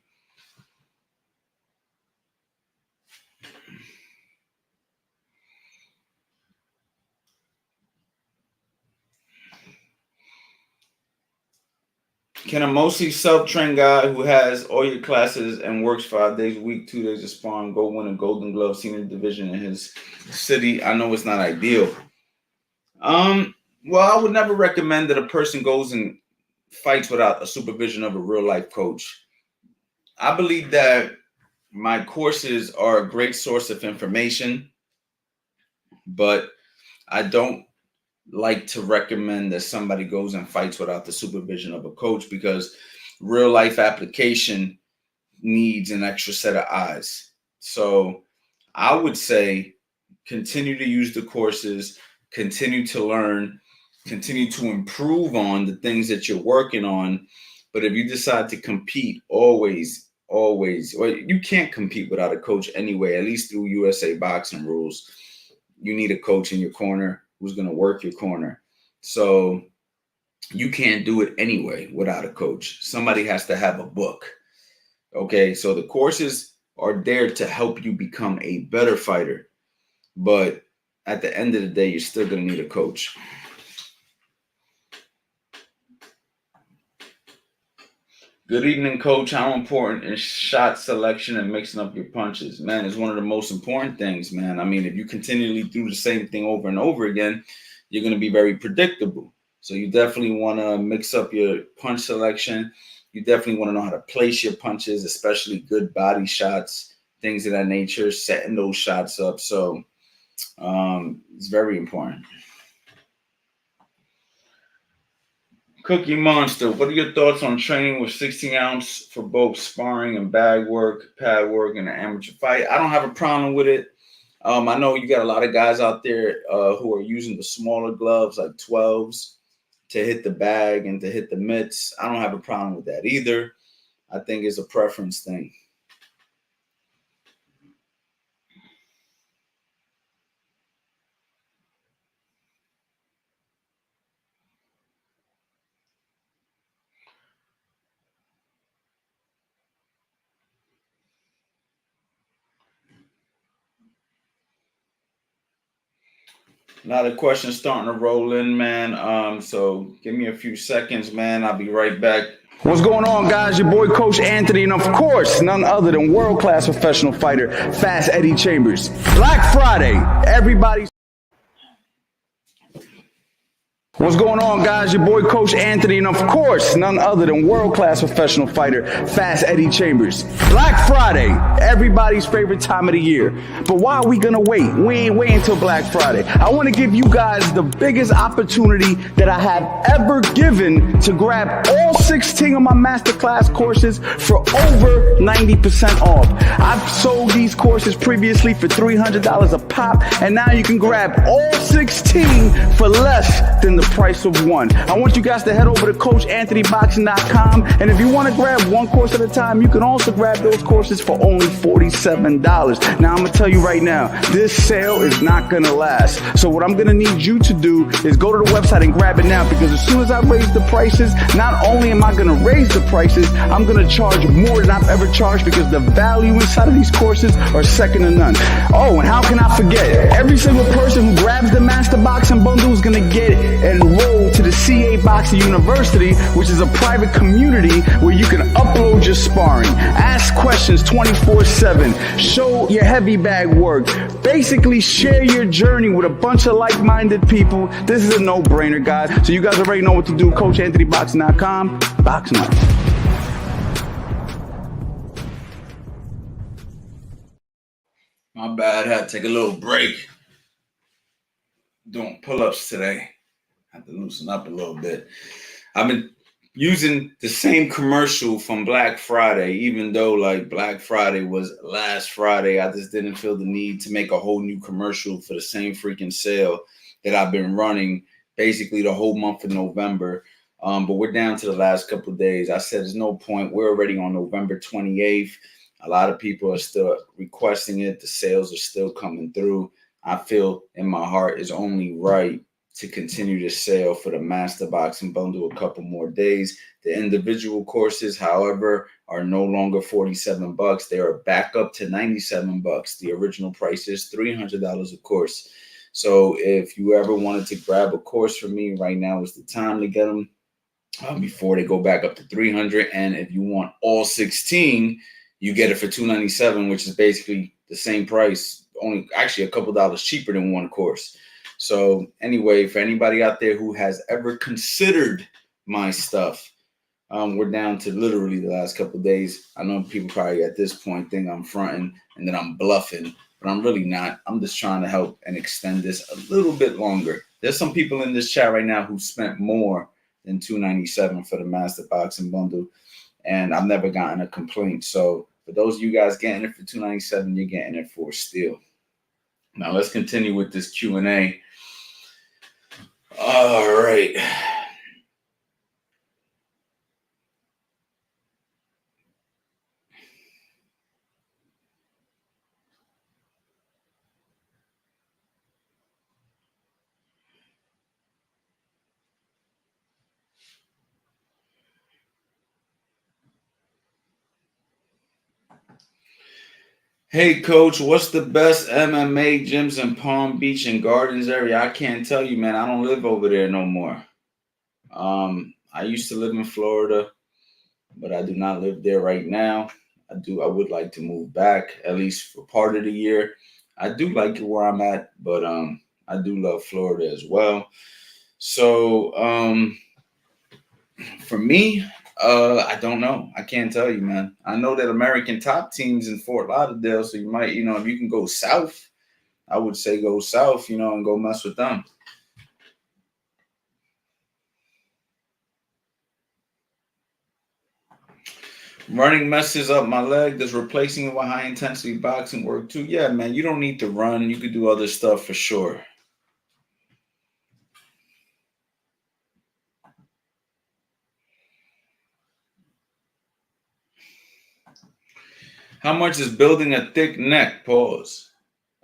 Can a mostly self-trained guy who has all your classes and works 5 days a week, 2 days of sparring, go win a Golden Glove senior division in his city? I know it's not ideal. Well, I would never recommend that a person goes and fights without a supervision of a real life coach. I believe that my courses are a great source of information, but I don't like to recommend that somebody goes and fights without the supervision of a coach, because real life application needs an extra set of eyes. So I would say continue to use the courses, continue to learn, continue to improve on the things that you're working on. But if you decide to compete, always, well, you can't compete without a coach anyway, at least through USA boxing rules. You need a coach in your corner who's going to work your corner. So you can't do it anyway without a coach. Somebody has to have a book. Okay, so the courses are there to help you become a better fighter. But at the end of the day, you're still going to need a coach. Good evening, Coach. How important is shot selection and mixing up your punches? Man, it's one of the most important things, man. I mean, if you continually do the same thing over and over again, you're going to be very predictable. So you definitely want to mix up your punch selection. You definitely want to know how to place your punches, especially good body shots, things of that nature, setting those shots up. So it's very important. Cookie Monster, what are your thoughts on training with 16 ounce for both sparring and bag work, pad work, and an amateur fight? I don't have a problem with it. I know you got a lot of guys out there who are using the smaller gloves, like 12s, to hit the bag and to hit the mitts. I don't have a problem with that either. I think it's a preference thing. A lot of questions starting to roll in, man. So give me a few seconds, man. I'll be right back. What's going on, guys? Your boy, Coach Anthony, and of course, none other than world-class professional fighter, Fast Eddie Chambers. Black Friday, everybody's... What's going on, guys? Your boy, Coach Anthony, and of course, none other than world-class professional fighter, Fast Eddie Chambers. Black Friday, everybody's favorite time of the year. But why are we gonna wait? We ain't waiting until Black Friday. I want to give you guys the biggest opportunity that I have ever given to grab all 16 of my masterclass courses for over 90% off. I've sold these courses previously for $300 a pop, and now you can grab all 16 for less than the price of one. I want you guys to head over to CoachAnthonyBoxing.com, and if you want to grab one course at a time, you can also grab those courses for only $47. Now, I'm going to tell you right now, this sale is not going to last. So what I'm going to need you to do is go to the website and grab it now, because as soon as I raise the prices, not only am I going to raise the prices, I'm going to charge more than I've ever charged, because the value inside of these courses are second to none. Oh, and how can I forget? Every single person who grabs the Master Boxing Bundle is going to get enrolled to the CA Boxing University, which is a private community where you can upload your sparring, ask questions 24/7, show your heavy bag work, basically share your journey with a bunch of like-minded people. This is a no-brainer, guys. So you guys already know what to do. CoachAnthonyBoxing.com. Box night. My bad. Had to take a little break. Doing pull-ups today. Have to loosen up a little bit. I've been using the same commercial from Black Friday, even though like Black Friday was last Friday. I just didn't feel the need to make a whole new commercial for the same freaking sale that I've been running basically the whole month of November. But we're down to the last couple of days. I said there's no point. We're already on November 28th. A lot of people are still requesting it. The sales are still coming through. I feel in my heart is only right to continue to sell for the master boxing bundle a couple more days. The individual courses, however, are no longer $47. They are back up to $97. The original price is $300 a course. So if you ever wanted to grab a course from me, right now is the time to get them before they go back up to 300. And if you want all 16, you get it for $297, which is basically the same price, only actually a couple dollars cheaper than one course. So anyway, for anybody out there who has ever considered my stuff, we're down to literally the last couple of days. I know people probably at this point think I'm fronting and that I'm bluffing, but I'm really not. I'm just trying to help and extend this a little bit longer. There's some people in this chat right now who spent more than $297 for the Master Boxing Bundle, and I've never gotten a complaint. So for those of you guys getting it for $297, you're getting it for a steal. Now let's continue with this Q&A. All right. Hey, Coach, what's the best MMA gyms in Palm Beach and Gardens area? I can't tell you, man. I don't live over there no more. I used to live in Florida, but I do not live there right now. I would like to move back, at least for part of the year. I do like it where I'm at, but I do love Florida as well. So for me, I don't know. I can't tell you, man. I know that American Top Team's in Fort Lauderdale, so you might, if you can go south, I would say go south, and go mess with them. Running messes up my leg. Does replacing it with high intensity boxing work too? Yeah, man. You don't need to run. You could do other stuff for sure. How much is building a thick neck? Pause.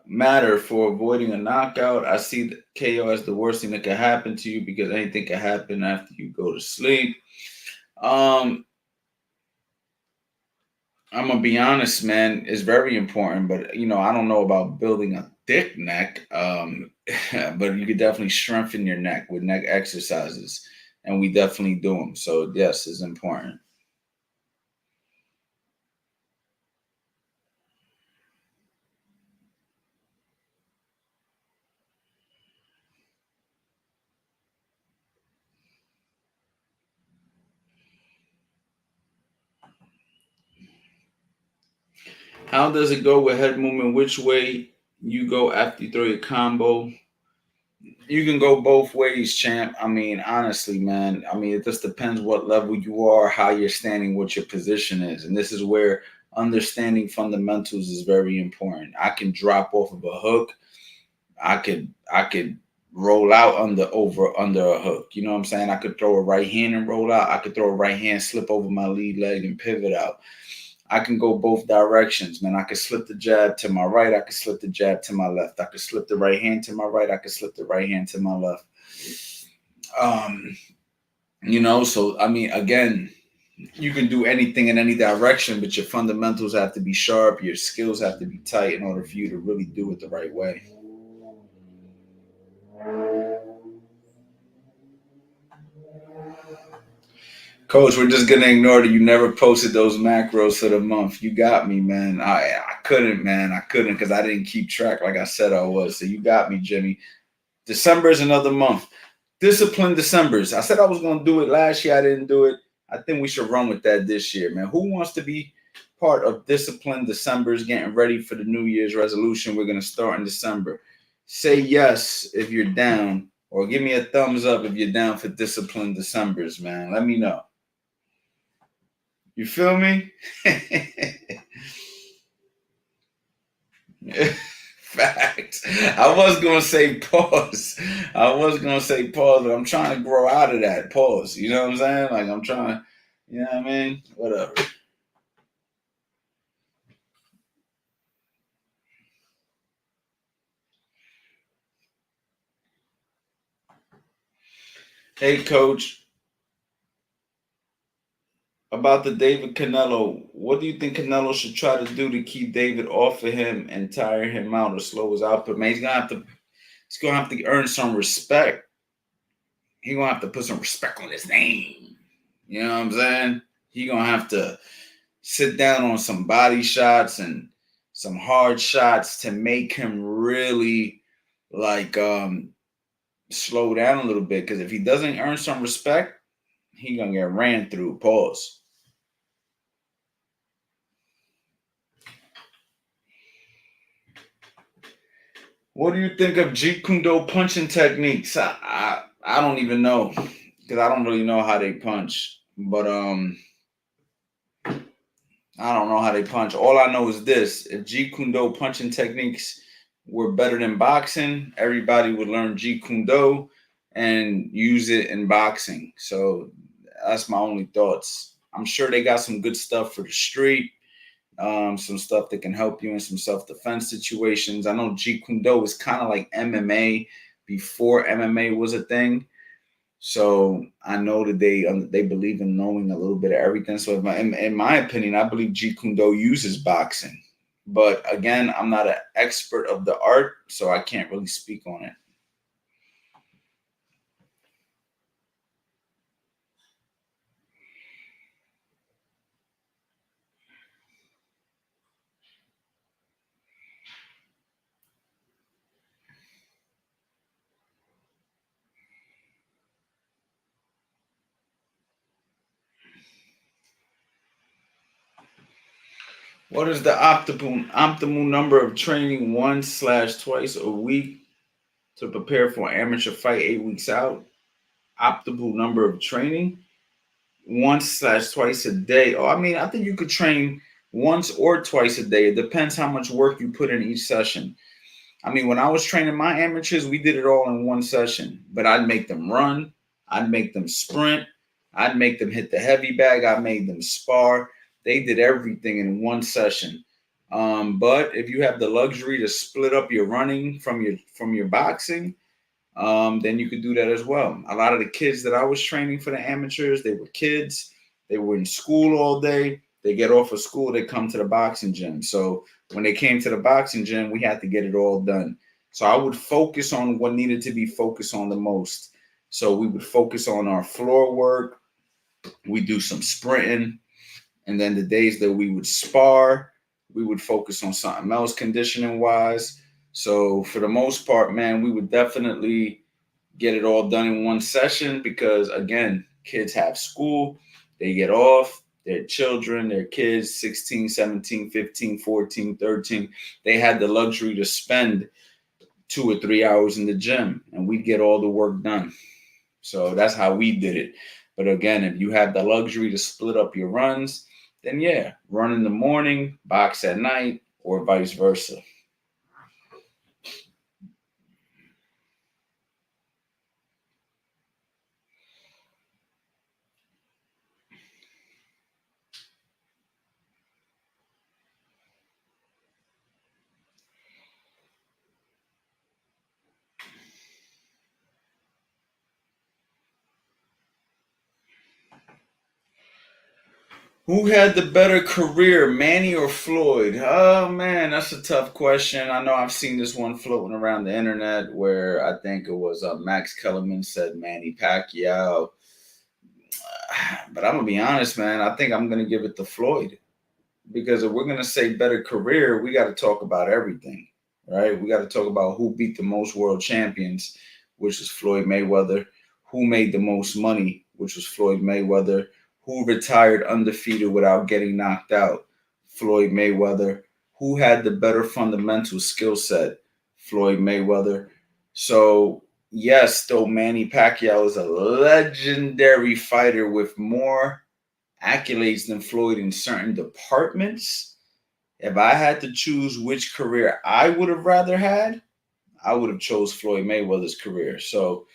Matter for avoiding a knockout? I see the KO as the worst thing that could happen to you because anything can happen after you go to sleep. I'm gonna be honest, man. It's very important, but I don't know about building a thick neck. But you could definitely strengthen your neck with neck exercises, and we definitely do them. So yes, it's important. How does it go with head movement? Which way you go after you throw your combo? You can go both ways, champ. I mean, honestly, man. I mean, it just depends what level you are, how you're standing, what your position is. And this is where understanding fundamentals is very important. I can drop off of a hook. I could roll out under a hook. You know what I'm saying? I could throw a right hand and roll out. I could throw a right hand, slip over my lead leg and pivot out. I can go both directions, man. I could slip the jab to my right. I could slip the jab to my left. I could slip the right hand to my right. I could slip the right hand to my left. So I mean, again, you can do anything in any direction, but your fundamentals have to be sharp. Your skills have to be tight in order for you to really do it the right way. Coach, we're just gonna ignore that you never posted those macros for the month. You got me, man. I couldn't, man. I couldn't because I didn't keep track like I said I was. So you got me, Jimmy. December is another month. Disciplined Decembers. I said I was gonna do it last year. I didn't do it. I think we should run with that this year, man. Who wants to be part of Disciplined Decembers, getting ready for the New Year's resolution we're gonna start in December? Say yes if you're down, or give me a thumbs up if you're down for Disciplined Decembers, man. Let me know. You feel me? Facts. I was gonna say pause. But I'm trying to grow out of that pause. You know what I'm saying? Like I'm trying. You know what I mean? Whatever. Hey, coach, about the David Canelo, what do you think Canelo should try to do to keep David off of him and tire him out or slow his output? Man, he's gonna have to earn some respect. He's gonna have to put some respect on his name. You know what I'm saying? He gonna have to sit down on some body shots and some hard shots to make him really like slow down a little bit. Because if he doesn't earn some respect, he gonna get ran through. Pause. What do you think of Jeet Kune Do punching techniques? I don't even know because I don't really know how they punch. But I don't know how they punch. All I know is this: if Jeet Kune Do punching techniques were better than boxing, everybody would learn Jeet Kune Do and use it in boxing. So that's my only thoughts. I'm sure they got some good stuff for the street, some stuff that can help you in some self-defense situations. I know Jeet Kune Do is kind of like MMA before MMA was a thing. So I know that they believe in knowing a little bit of everything. So in my opinion, I believe Jeet Kune Do uses boxing. But again, I'm not an expert of the art, so I can't really speak on it. What is the optimal number of training once slash twice a week to prepare for an amateur fight 8 weeks out? Optimal number of training once slash twice a day. Oh, I mean, I think you could train once or twice a day. It depends how much work you put in each session. I mean, when I was training my amateurs, we did it all in one session. But I'd make them run, I'd make them sprint, I'd make them hit the heavy bag, I made them spar. They did everything in one session. But if you have the luxury to split up your running from your boxing, then you could do that as well. A lot of the kids that I was training for the amateurs, they were kids. They were in school all day. They get off of school, they come to the boxing gym. So when they came to the boxing gym, we had to get it all done. So I would focus on what needed to be focused on the most. So we would focus on our floor work. We do some sprinting. And then the days that we would spar, we would focus on something else conditioning wise. So for the most part, man, we would definitely get it all done in one session because again, kids have school, they get off, their children, their kids, 16, 17, 15, 14, 13, they had the luxury to spend 2 or 3 hours in the gym and we'd get all the work done. So that's how we did it. But again, if you have the luxury to split up your runs, then yeah, run in the morning, box at night, or vice versa. Who had the better career, Manny or Floyd? Oh man, that's a tough question. I know I've seen this one floating around the internet where I think it was Max Kellerman said Manny Pacquiao. But I'm gonna be honest, man. I think I'm gonna give it to Floyd because if we're gonna say better career, we got to talk about everything, right? We got to talk about who beat the most world champions, which was Floyd Mayweather. Who made the most money, which was Floyd Mayweather. Who retired undefeated without getting knocked out, Floyd Mayweather. Who had the better fundamental skill set, Floyd Mayweather. So yes, though Manny Pacquiao is a legendary fighter with more accolades than Floyd in certain departments. If I had to choose which career I would have rather had, I would have chose Floyd Mayweather's career. So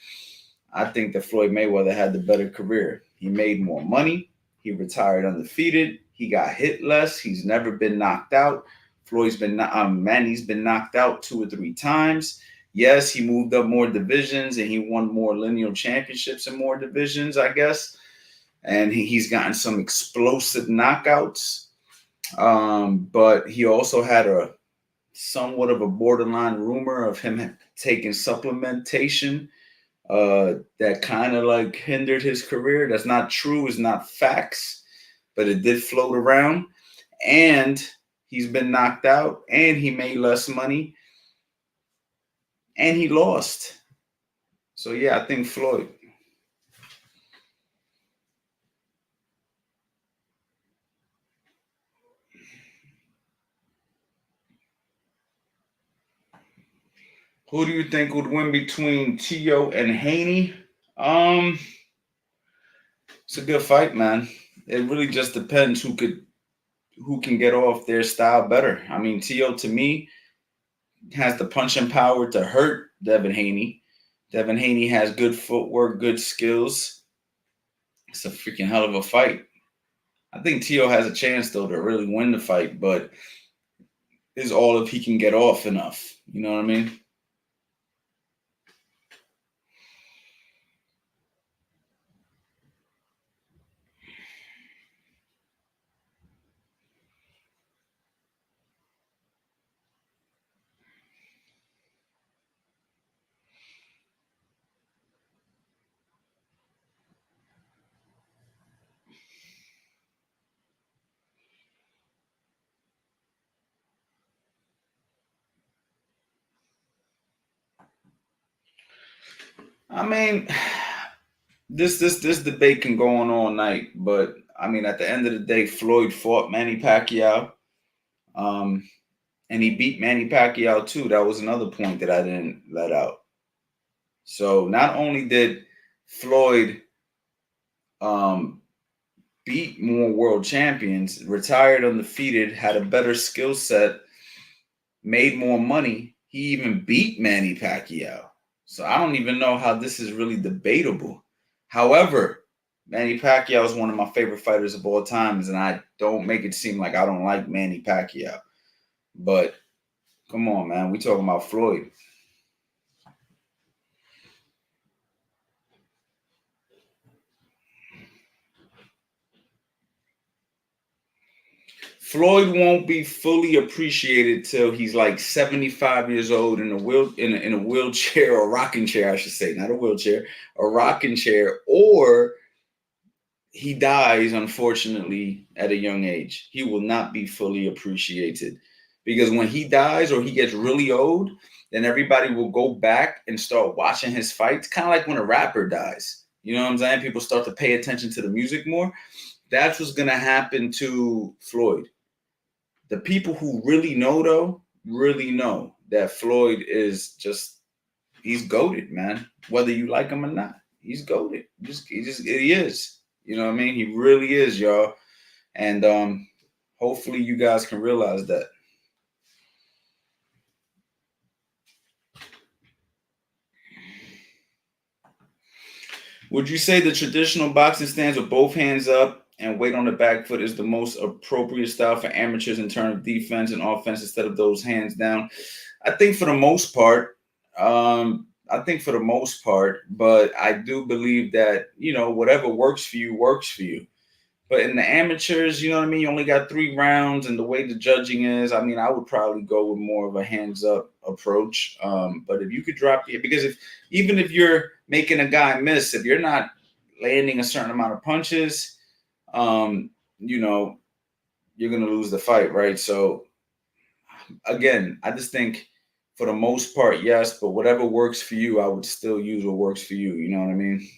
I think that Floyd Mayweather had the better career. He made more money. He retired undefeated. He got hit less. He's never been knocked out. Manny's been knocked out 2 or 3 times. Yes, he moved up more divisions and he won more lineal championships in more divisions, I guess. And he's gotten some explosive knockouts. But he also had a somewhat of a borderline rumor of him taking supplementation that kind of like hindered his career. That's not true. It's not facts, but it did float around. And he's been knocked out and he made less money and he lost. So, yeah, I think Floyd. Who do you think would win between Tio and Haney? It's a good fight, man. It really just depends who can get off their style better. I mean, Tio to me has the punching power to hurt Devin Haney. Devin Haney has good footwork, good skills. It's a freaking hell of a fight. I think Tio has a chance though to really win the fight, but is all if he can get off enough. You know what I mean? I mean, this debate can go on all night, but I mean, at the end of the day, Floyd fought Manny Pacquiao, and he beat Manny Pacquiao too. That was another point that I didn't let out. So not only did Floyd beat more world champions, retired undefeated, had a better skill set, made more money, he even beat Manny Pacquiao. So I don't even know how this is really debatable. However, Manny Pacquiao is one of my favorite fighters of all times, and I don't make it seem like I don't like Manny Pacquiao. But come on, man, we talking about Floyd. Floyd won't be fully appreciated till he's like 75 years old in a wheelchair or rocking chair, I should say, not a wheelchair, a rocking chair, or he dies unfortunately at a young age. He will not be fully appreciated because when he dies or he gets really old, then everybody will go back and start watching his fights, kind of like when a rapper dies. You know what I'm saying? People start to pay attention to the music more. That's what's going to happen to Floyd. The people who really know, though, really know that Floyd is just, he's goated, man. Whether you like him or not, he's goated. He is. You know what I mean? He really is, y'all. And hopefully you guys can realize that. Would you say the traditional boxing stance with both hands up and weight on the back foot is the most appropriate style for amateurs in terms of defense and offense instead of those hands down? I think for the most part, but I do believe that, whatever works for you works for you. But in the amateurs, you know what I mean? You only got 3 rounds, and the way the judging is, I mean, I would probably go with more of a hands-up approach. But if you could drop it, because even if you're making a guy miss, if you're not landing a certain amount of punches, you're going to lose the fight, right? So, again, I just think for the most part, yes, but whatever works for you, I would still use what works for you. You know what I mean?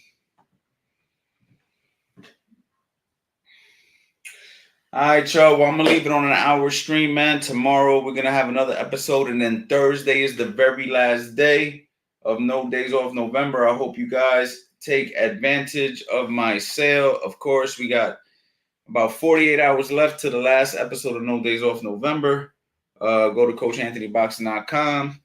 All right, y'all. Well, I'm going to leave it on an hour stream, man. Tomorrow, we're going to have another episode. And then Thursday is the very last day of No Days Off November. I hope you guys take advantage of my sale. Of course, we got about 48 hours left to the last episode of No Days Off November. Go to CoachAnthonyBoxing.com.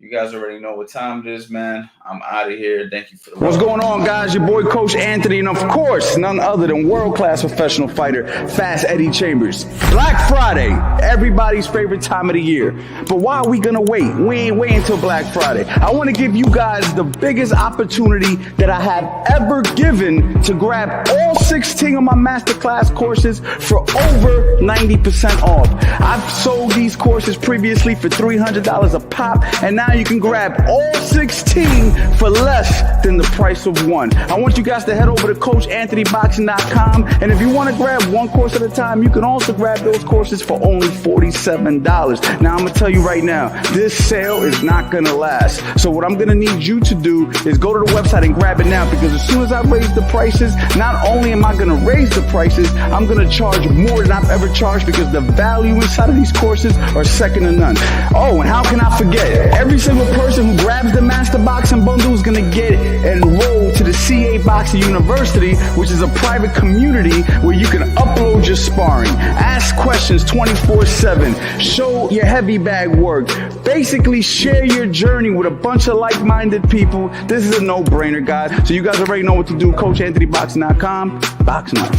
You guys already know what time it is, man. I'm out of here. Thank you for the What's going on, guys? Your boy, Coach Anthony, and of course, none other than world-class professional fighter, Fast Eddie Chambers. Black Friday, everybody's favorite time of the year. But why are we gonna wait? We ain't waiting until Black Friday. I want to give you guys the biggest opportunity that I have ever given to grab all 16 of my masterclass courses for over 90% off. I've sold these courses previously for $300 a pop, and now you can grab all 16 for less than the price of one. I want you guys to head over to CoachAnthonyBoxing.com, and if you want to grab one course at a time, you can also grab those courses for only $47. Now, I'm going to tell you right now, this sale is not going to last. So what I'm going to need you to do is go to the website and grab it now, because as soon as I raise the prices, not only am I going to raise the prices, I'm going to charge more than I've ever charged, because the value inside of these courses are second to none. Oh, and how can I forget? Every single person who grabs the Master Boxing Bundle is going to get enrolled to the CA Boxing University, which is a private community where you can upload your sparring, ask questions 24/7, show your heavy bag work, basically share your journey with a bunch of like-minded people. This is a no-brainer, guys. So you guys already know what to do. CoachAnthonyBoxing.com. Boxing up.